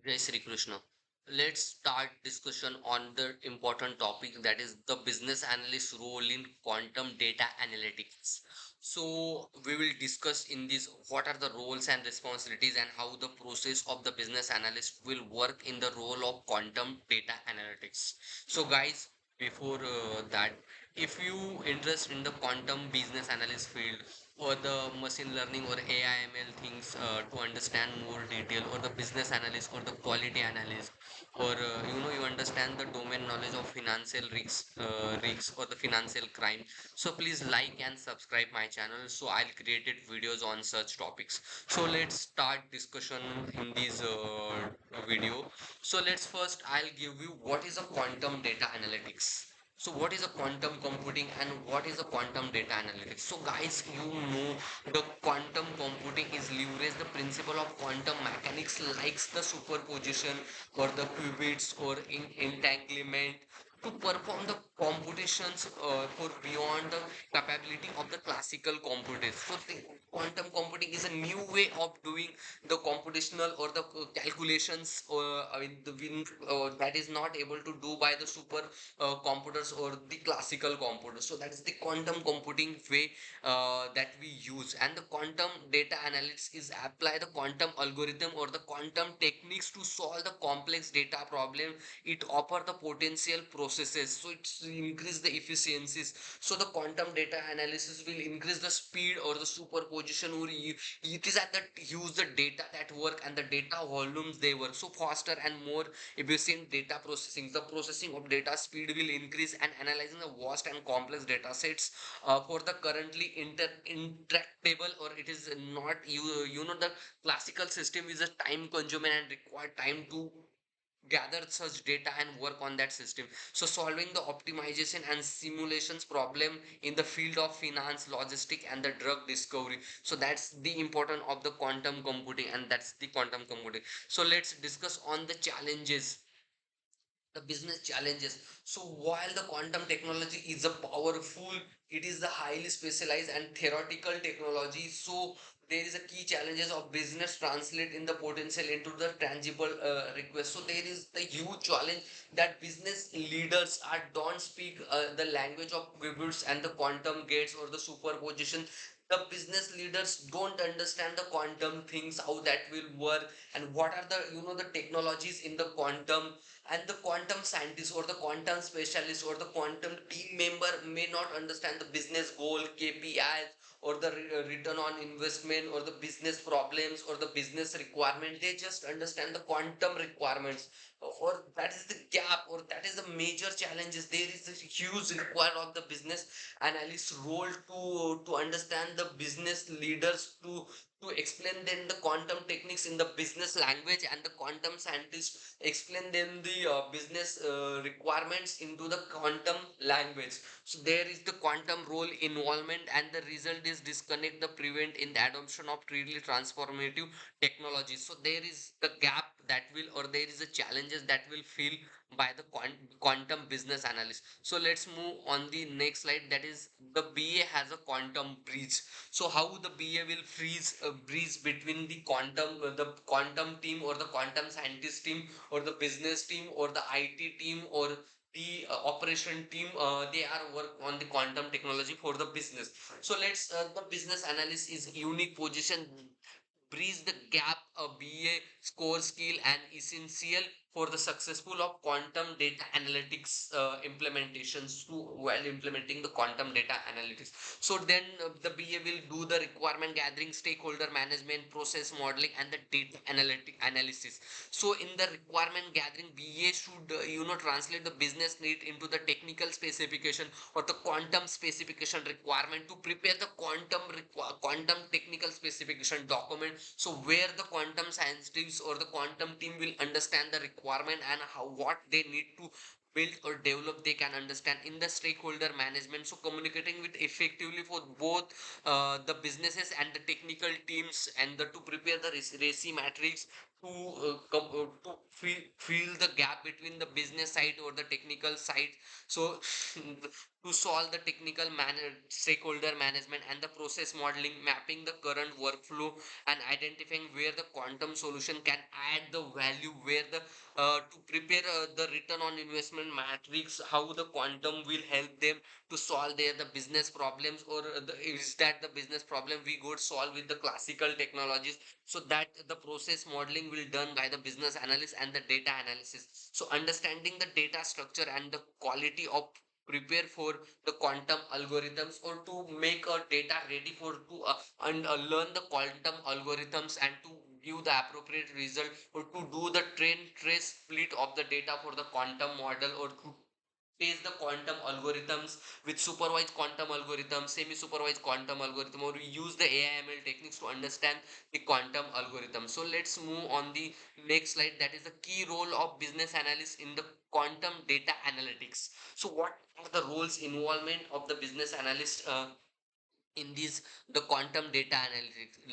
Jai Sri Krishna. Let's start discussion on the important topic, that is the business analyst role in quantum data analytics. So we will discuss in this what are the roles and responsibilities and how the process of the business analyst will work in the role of quantum data analytics. So guys, before that, if you interest in the quantum business analyst field or the machine learning or AI ML things to understand more detail, or the business analyst or the quality analyst, or you understand the domain knowledge of financial risks or the financial crime, so please like and subscribe my channel, so I'll created videos on such topics. So let's start discussion in this video. So let's first I'll give you what is a quantum data analytics. So what is a quantum computing and what is a quantum data analytics? So guys, the quantum computing is leverage the principle of quantum mechanics, likes the superposition or the qubits or entanglement, to perform the computations for beyond the capability of the classical computers. So the quantum computing is a new way of doing the computational or the calculations, or that is not able to do by the super computers or the classical computers. So that is the quantum computing way that we use. And the quantum data analytics is apply the quantum algorithm or the quantum techniques to solve the complex data problem. It offer the potential processes, so it's increase the efficiencies. So the quantum data analysis will increase the speed or the superposition, or it is at the use the data that work and the data volumes they work, so faster and more efficient data processing. The processing of data speed will increase, and analyzing the vast and complex data sets for the currently intractable, or it is not the classical system is a time consuming and require time to gather such data and work on that system. So solving the optimization and simulations problem in the field of finance, logistic and the drug discovery. So that's the important of the quantum computing, and that's the quantum computing. So let's discuss on the challenges, the business challenges. So while the quantum technology is a powerful, it is the highly specialized and theoretical technology. So there is a key challenges of business translate in the potential into the tangible request. So there is the huge challenge that business leaders are don't speak the language of qubits and the quantum gates or the superposition. The business leaders don't understand the quantum things, how that will work, and what are the the technologies in the quantum. And the quantum scientist or the quantum specialist or the quantum team member may not understand the business goal, KPIs, or the return on investment, or the business problems or the business requirement. They just understand the quantum requirements, or that is the gap, or that is the major challenges. There is a huge require of the business analyst role to understand the business leaders, to explain them the quantum techniques in the business language, and the quantum scientists explain them the business requirements into the quantum language. So there is the quantum role involvement, and the result is disconnect the prevent in the adoption of truly transformative technology. So there is the gap that will, or there is a challenges that will feel by the quantum business analyst. So let's move on the next slide, that is the BA has a quantum bridge. So how the BA will freeze a bridge between the quantum team or the quantum scientist team or the business team or the IT team or the operation team. They are work on the quantum technology for the business. So let's the business analyst is unique position, bridge the gap. A BA score skill and essential for the successful of quantum data analytics implementations, to while implementing the quantum data analytics. So then the BA will do the requirement gathering, stakeholder management, process modeling, and the data analytic analysis. So in the requirement gathering, BA should translate the business need into the technical specification or the quantum specification requirement, to prepare the quantum technical specification document. So where the quantum scientists or the quantum team will understand the requirement and how what they need to build or develop, they can understand in the stakeholder management. So communicating with effectively for both the businesses and the technical teams, and to prepare the RACI matrix to fill the gap between the business side or the technical side. So to solve the technical stakeholder management and the process modeling, mapping the current workflow and identifying where the quantum solution can add the value, where the to prepare the return on investment matrix, how the quantum will help them to solve their the business problems, or is that the business problem we go solve with the classical technologies. So that the process modeling will done by the business analyst and the data analysis. So understanding the data structure and the quality of prepare for the quantum algorithms, or to make a data ready for to and learn the quantum algorithms and to give the appropriate result, or to do the train trace split of the data for the quantum model, or to test the quantum algorithms with supervised quantum algorithm, semi-supervised quantum algorithm, or we use the AIML techniques to understand the quantum algorithm. So let's move on the next slide. That is the key role of business analyst in the quantum data analytics. So what are the roles involvement of the business analyst in these the quantum data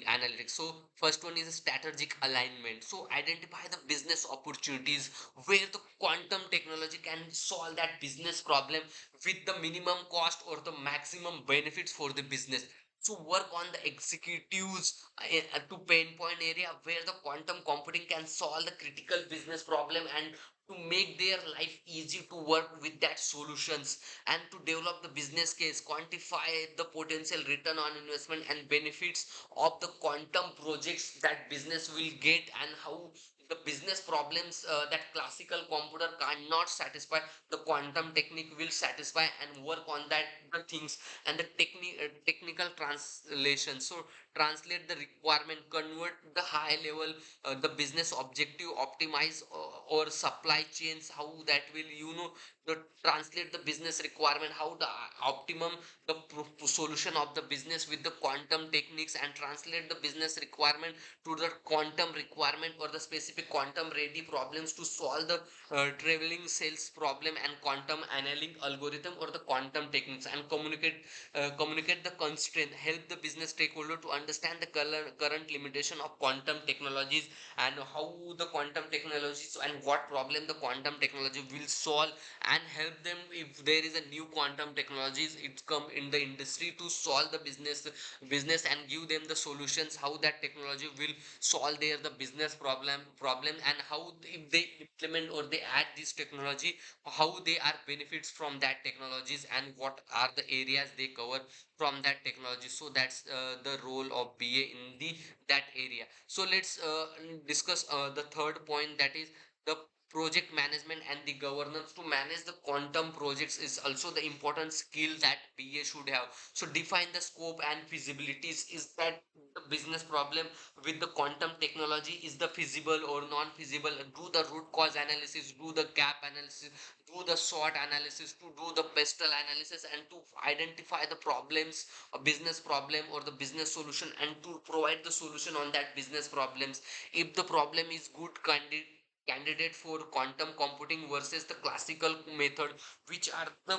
analytics? So first one is a strategic alignment. So identify the business opportunities where the quantum technology can solve that business problem with the minimum cost or the maximum benefits for the business. So work on the executives to pinpoint area where the quantum computing can solve the critical business problem, and to make their life easy to work with that solutions, and to develop the business case, quantify the potential return on investment and benefits of the quantum projects that business will get, and how the business problems that classical computer cannot satisfy, the quantum technique will satisfy, and work on that the things. And the technical translation. So translate the requirement, convert the high level the business objective, optimize or supply chains, how that will the translate the business requirement, how the optimum the solution of the business with the quantum techniques, and translate the business requirement to the quantum requirement or the specific quantum ready problems to solve the traveling sales problem and quantum annealing algorithm or the quantum techniques. And communicate the constraint, help the business stakeholder to understand the current limitation of quantum technologies, and how the quantum technologies and what problem the quantum technology will solve, and help them if there is a new quantum technologies it come in the industry to solve the business and give them the solutions, how that technology will solve their the business problem, and how if they implement or they add this technology, how they are benefits from that technologies, and what are the areas they cover from that technology. So that's the role of BA in the that area. So let's discuss the third point, that is the project management and the governance. To manage the quantum projects is also the important skill that BA should have. So define the scope and feasibilities. Is that the business problem with the quantum technology, is the feasible or non-feasible? Do the root cause analysis, do the gap analysis, do the SWOT analysis, to do the pestle analysis, and to identify the problems, a business problem or the business solution, and to provide the solution on that business problems. If the problem is good candidate for quantum computing versus the classical method, which are the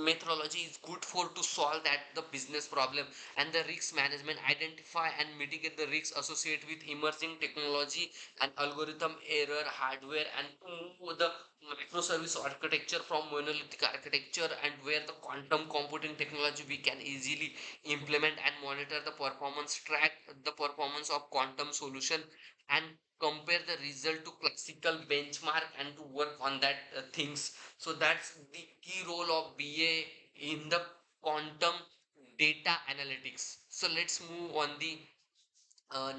methodology is good for to solve that the business problem. And the risk management, identify and mitigate the risks associated with emerging technology and algorithm error hardware, and to move the microservice architecture from monolithic architecture, and where the quantum computing technology we can easily implement and monitor the performance, track the performance of quantum solution, and compare the result to classical benchmark, and to work on that things. So that's the key role of BA in the quantum data analytics. So let's move on the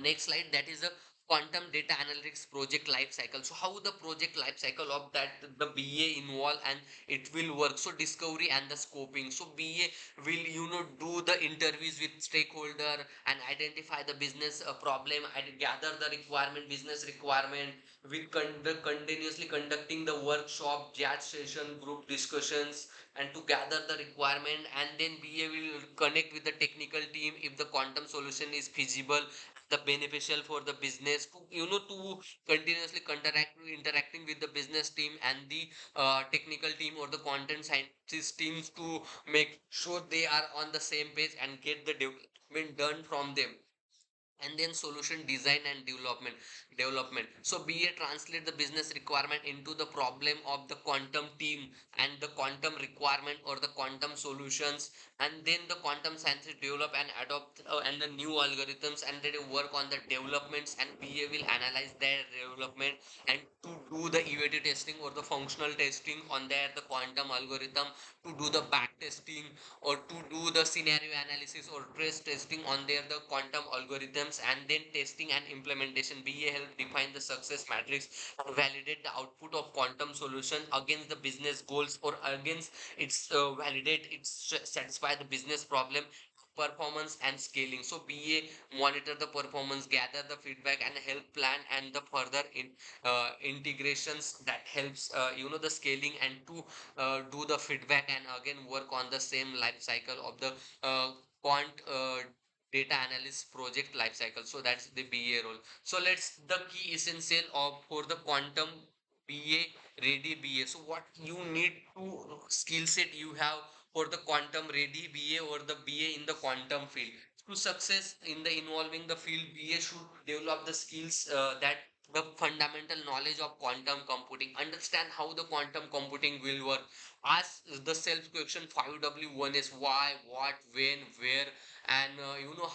next slide, that is a quantum data analytics project life cycle. So how the project life cycle of that the BA involve, and it will work. So discovery and the scoping. So BA will do the interviews with stakeholder and identify the business problem, and gather the requirement, business requirement, will continuously conducting the workshop, chat session, group discussions, and to gather the requirement. And then BA will connect with the technical team if the quantum solution is feasible, the beneficial for the business, to to continuously interacting with the business team and the technical team or the content scientist teams, to make sure they are on the same page and get the development done from them. And then solution design and development. So BA translate the business requirement into the problem of the quantum team and the quantum requirement or the quantum solutions, and then the quantum scientists develop and adopt and the new algorithms, and they work on the developments, and BA will analyze their development and to do the UAT testing or the functional testing on their the quantum algorithm, to do the back testing or to do the scenario analysis or stress testing on their the quantum algorithms, and then testing and implementation. BA help define the success matrix and validate the output of quantum solution against the business goals or against its validate its satisfy the business problem, performance and scaling. So BA monitor the performance, gather the feedback, and help plan and the further integrations that helps the scaling, and to do the feedback, and again work on the same life cycle of the quant data analyst project life cycle. So that's the BA role. So let's the key essential of for the quantum BA ready BA. So what you need to skill set you have for the quantum ready BA or the BA in the quantum field. To success in the involving the field, BA should develop the skills that the fundamental knowledge of quantum computing, understand how the quantum computing will work, ask the self question 5W1 is why, what, when, where, and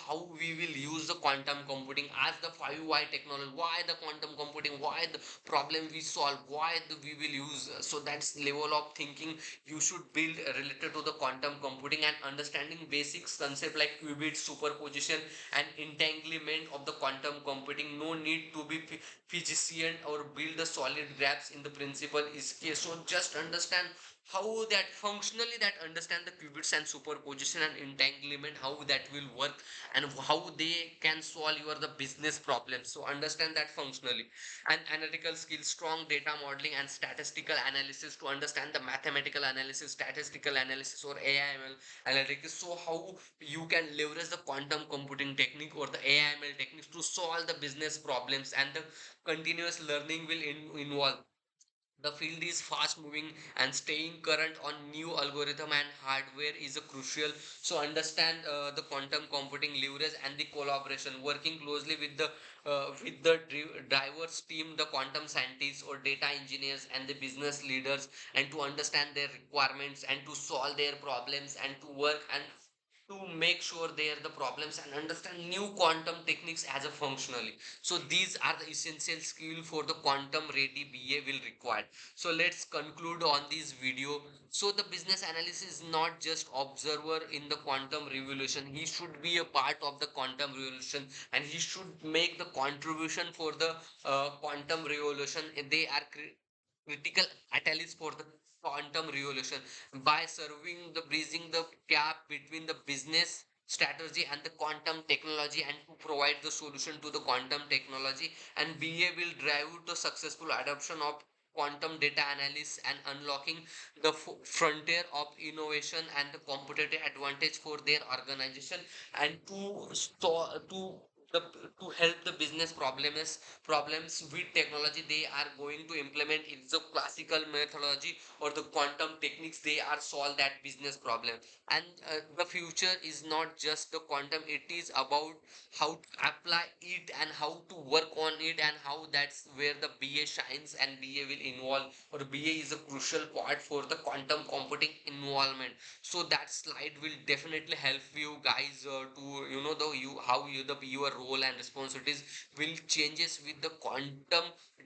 how we will use the quantum computing, ask the 5 why technology, why the quantum computing, why the problem we solve, why we will use. So that's level of thinking you should build related to the quantum computing, and understanding basics concept like qubit superposition and entanglement of the quantum computing. No need to be physician or build the solid graphs in the principle is case. So just understand how that functionally that understand the qubits and superposition and entanglement, how that will work, and how they can solve your the business problems. So understand that functionally. And analytical skills, strong data modeling and statistical analysis, to understand the mathematical analysis, statistical analysis, or AIML analytics. So how you can leverage the quantum computing technique or the AIML techniques to solve the business problems, and the continuous learning will involve. The field is fast moving, and staying current on new algorithm and hardware is a crucial. So understand the quantum computing leverage and the collaboration, working closely with the drivers team, the quantum scientists or data engineers and the business leaders, and to understand their requirements and to solve their problems, and to work and to make sure they are the problems and understand new quantum techniques as a functionally. So these are the essential skill for the quantum ready BA will require. So let's conclude on this video. So the business analyst is not just observer in the quantum revolution, he should be a part of the quantum revolution, and he should make the contribution for the quantum revolution. They are critical catalyst for the quantum revolution by serving the bridging the gap between the business strategy and the quantum technology, and to provide the solution to the quantum technology. And BA will drive the successful adoption of quantum data analysis and unlocking the frontier of innovation and the competitive advantage for their organization, and to the, to help the business problems with technology they are going to implement in the classical methodology or the quantum techniques, they are solve that business problem. And the future is not just the quantum, it is about how to apply it and how to work on it, and how that's where the BA shines and BA will involve, or BA is a crucial part for the quantum computing involvement. So that slide will definitely help you guys to the you how you the your role and responsibilities will changes with the quantum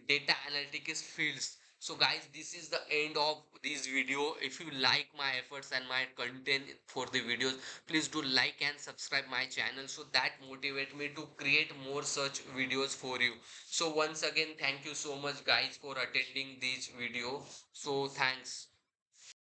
data analytics fields. So guys, this is the end of this video. If you like my efforts and my content for the videos, please do like and subscribe my channel, so that motivate me to create more such videos for you. So once again, thank you so much guys for attending this video. So thanks.